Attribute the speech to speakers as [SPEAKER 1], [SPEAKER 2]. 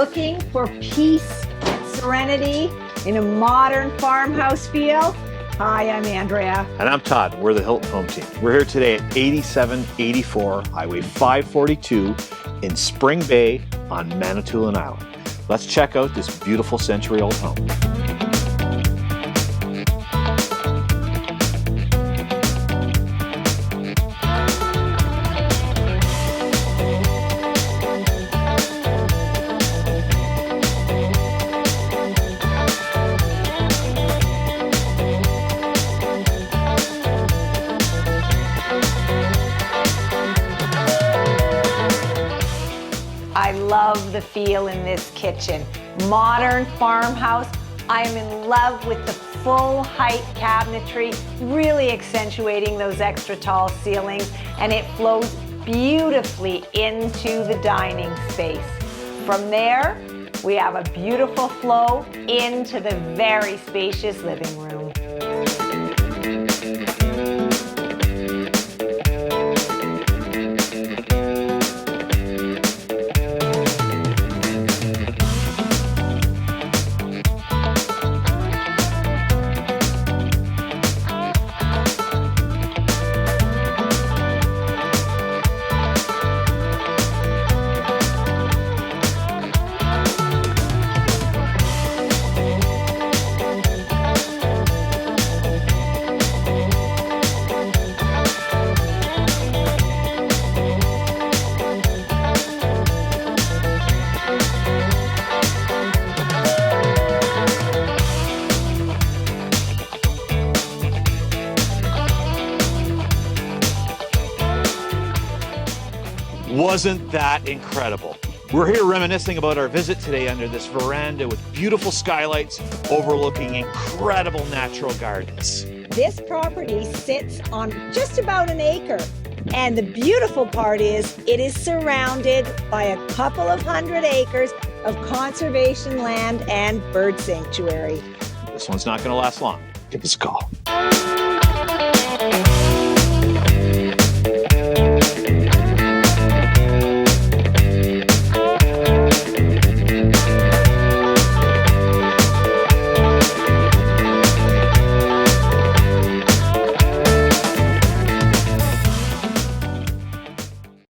[SPEAKER 1] looking for peace and serenity in a modern farmhouse feel? Hi, I'm Andrea.
[SPEAKER 2] And I'm Todd. We're the Hilton Home Team. We're here today at 8784 Highway 542 in Spring Bay on Manitoulin Island. Let's check out this beautiful century-old home.
[SPEAKER 1] I love the feel in this kitchen. Modern farmhouse. I am in love with the full height cabinetry, really accentuating those extra tall ceilings, and it flows beautifully into the dining space. From there, we have a beautiful flow into the very spacious living room.
[SPEAKER 2] Wasn't that incredible? We're here reminiscing about our visit today under this veranda with beautiful skylights overlooking incredible natural gardens.
[SPEAKER 1] This property sits on just about an acre. And the beautiful part is it is surrounded by a couple of 100 acres of conservation land and bird sanctuary.
[SPEAKER 2] This one's not going to last long. Give us a call.